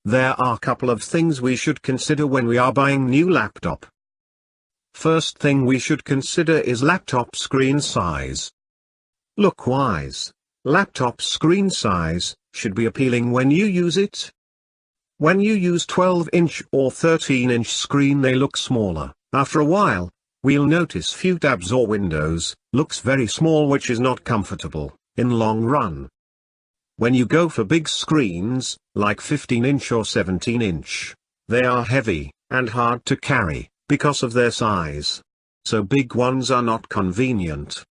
there are a couple of things we should consider when we are buying new laptop. First thing we should consider is laptop screen size. Look-wise, laptop screen size should be appealing when you use it. When you use 12-inch or 13-inch screen, they look smaller. After a while, we'll notice few tabs or windows looks very small, which is not comfortable in long run. When you go for big screens, like 15-inch or 17-inch, they are heavy and hard to carry because of their size. So big ones are not convenient.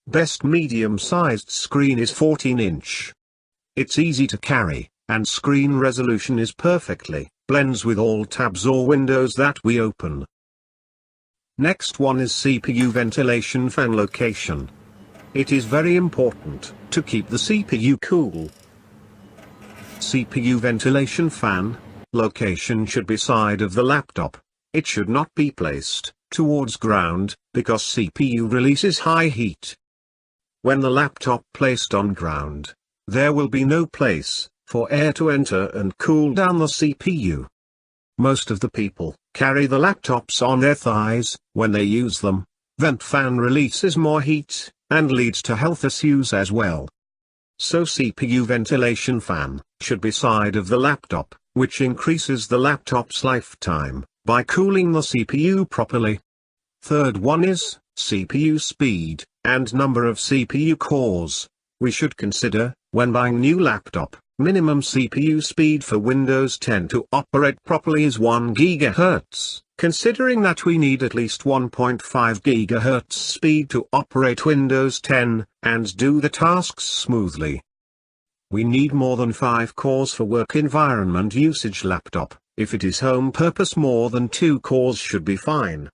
Best medium-sized screen is 14-inch. It's easy to carry, and screen resolution is perfectly blends with all tabs or windows that we open. Next one is CPU ventilation fan location. It is very important to keep the CPU cool. CPU ventilation fan location should be side of the laptop. It should not be placed towards ground, because CPU releases high heat. When the laptop placed on ground, there will be no place for air to enter and cool down the CPU. Most of the people carry the laptops on their thighs when they use them. Vent fan releases more heat and leads to health issues as well. So CPU ventilation fan should be side of the laptop, which increases the laptop's lifetime by cooling the CPU properly. Third one is CPU speed and number of CPU cores. We should consider, when buying new laptop, minimum CPU speed for Windows 10 to operate properly is 1 GHz, considering that we need at least 1.5 GHz speed to operate Windows 10 and do the tasks smoothly. We need more than 5 cores for work environment usage laptop. If it is home purpose, more than 2 cores should be fine.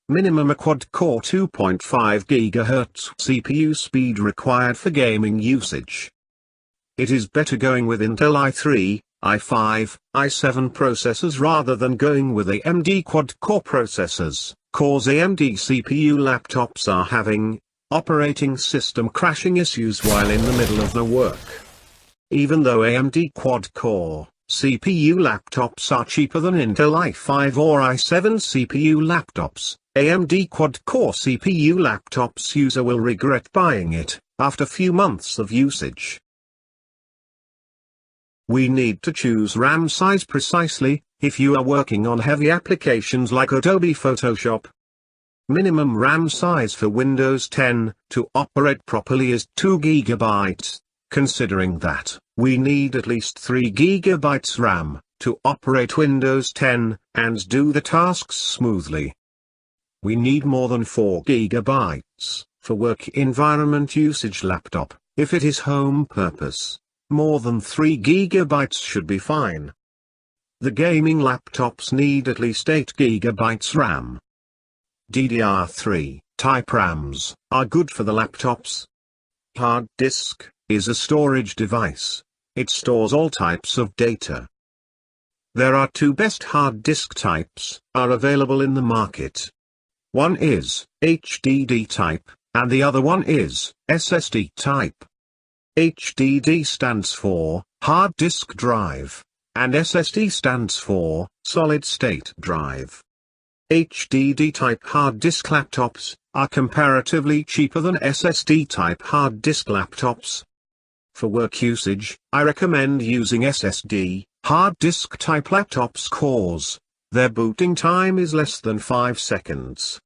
Minimum a quad-core 2.5 GHz CPU speed required for gaming usage. It is better going with Intel i3, i5, i7 processors rather than going with AMD quad-core processors, cause AMD CPU laptops are having operating system crashing issues while in the middle of the work. Even though AMD quad-core CPU laptops are cheaper than Intel i5 or i7 CPU laptops, AMD quad-core CPU laptops user will regret buying it after few months of usage. We need to choose RAM size precisely, if you are working on heavy applications like Adobe Photoshop. Minimum RAM size for Windows 10 to operate properly is 2 GB. Considering that we need at least 3 GB RAM to operate Windows 10 and do the tasks smoothly. We need more than 4 GB for work environment usage laptop. If it is home purpose, more than 3 GB should be fine. The gaming laptops need at least 8 GB RAM. DDR3 type RAMs are good for the laptops. Hard disk is a storage device. It stores all types of data. There are 2 best hard disk types are available in the market. One is HDD type, and the other one is SSD type. HDD stands for hard disk drive, and SSD stands for solid state drive. HDD type hard disk laptops are comparatively cheaper than SSD type hard disk laptops. For work usage, I recommend using SSD hard disk type laptops cause their booting time is less than 5 seconds.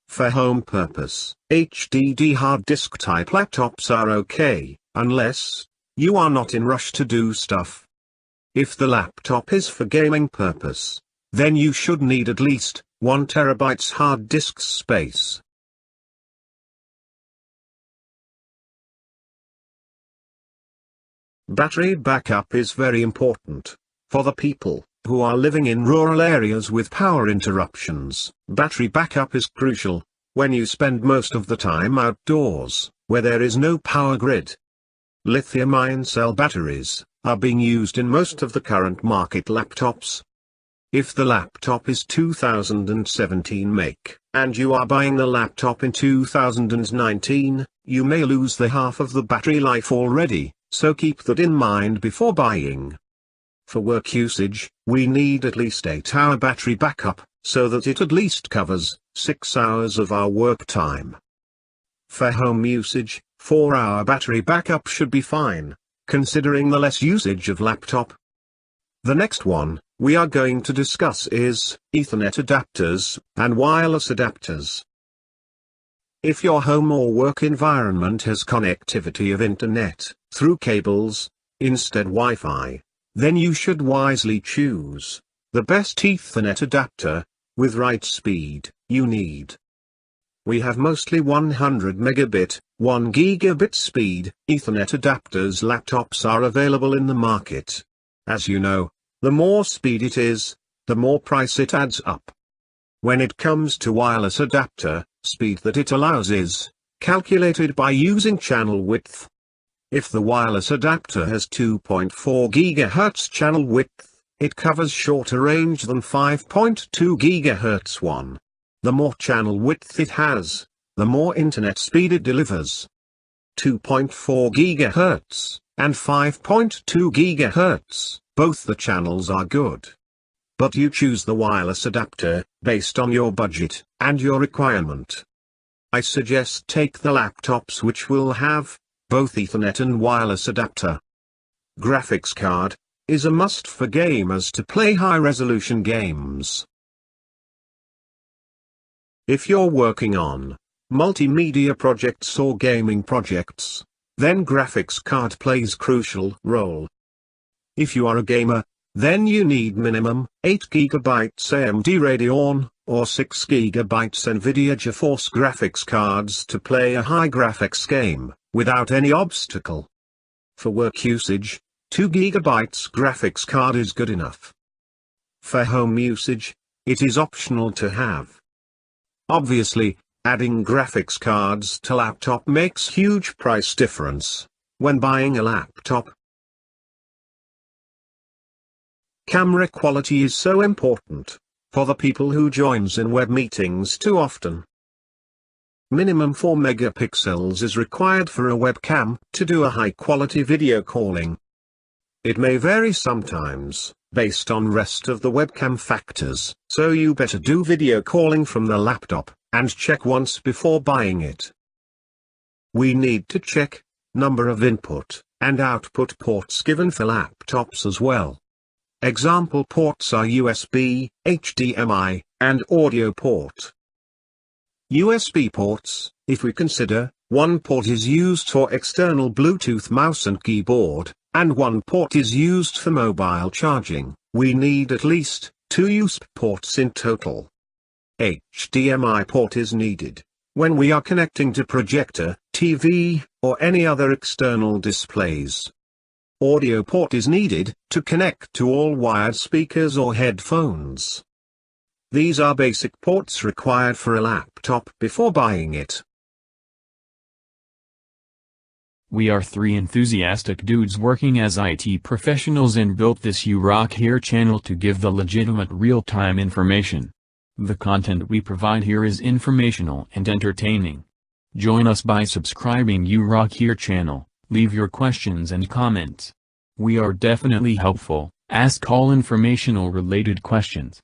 For home purpose, HDD hard disk type laptops are okay, unless you are not in rush to do stuff. If the laptop is for gaming purpose, then you should need at least 1 TB hard disk space. Battery backup is very important. For the people who are living in rural areas with power interruptions, battery backup is crucial when you spend most of the time outdoors, where there is no power grid. Lithium-ion cell batteries are being used in most of the current market laptops. If the laptop is 2017 make, and you are buying the laptop in 2019, you may lose the half of the battery life already, so keep that in mind before buying. For work usage, we need at least 8-hour battery backup, so that it at least covers 6 hours of our work time. For home usage, 4-hour battery backup should be fine, considering the less usage of laptop. The next one we are going to discuss is Ethernet adapters and wireless adapters. If your home or work environment has connectivity of internet through cables instead Wi-Fi, then you should wisely choose the best Ethernet adapter with right speed you need. We have mostly 100 megabit, 1 gigabit speed Ethernet adapters. Laptops are available in the market. As you know, the more speed it is, the more price it adds up. When it comes to wireless adapter, speed that it allows is calculated by using channel width. If the wireless adapter has 2.4 GHz channel width, it covers shorter range than 5.2 GHz one. The more channel width it has, the more internet speed it delivers. 2.4 GHz and 5.2 GHz, both the channels are good. But you choose the wireless adapter based on your budget and your requirement. I suggest take the laptops which will have both Ethernet and wireless adapter. Graphics card is a must for gamers to play high-resolution games. If you're working on multimedia projects or gaming projects, then graphics card plays crucial role. If you are a gamer, then you need minimum 8 GB AMD Radeon or 6 GB NVIDIA GeForce graphics cards to play a high graphics game without any obstacle. For work usage, 2 GB graphics card is good enough. For home usage, it is optional to have. Obviously, adding graphics cards to laptop makes huge price difference when buying a laptop. Camera quality is so important for the people who joins in web meetings too often. Minimum 4 megapixels is required for a webcam to do a high-quality video calling. It may vary sometimes, based on rest of the webcam factors, so you better do video calling from the laptop, and check once before buying it. We need to check number of input and output ports given for laptops as well. Example ports are USB, HDMI, and audio port. USB ports, if we consider, one port is used for external Bluetooth mouse and keyboard, and one port is used for mobile charging, we need at least 2 USB ports in total. HDMI port is needed when we are connecting to projector, TV, or any other external displays. Audio port is needed to connect to all wired speakers or headphones. These are basic ports required for a laptop before buying it. We are 3 enthusiastic dudes working as IT professionals and built this URock Here channel to give the legitimate real-time information. The content we provide here is informational and entertaining. Join us by subscribing URock Here channel, leave your questions and comments. We are definitely helpful, ask all informational related questions.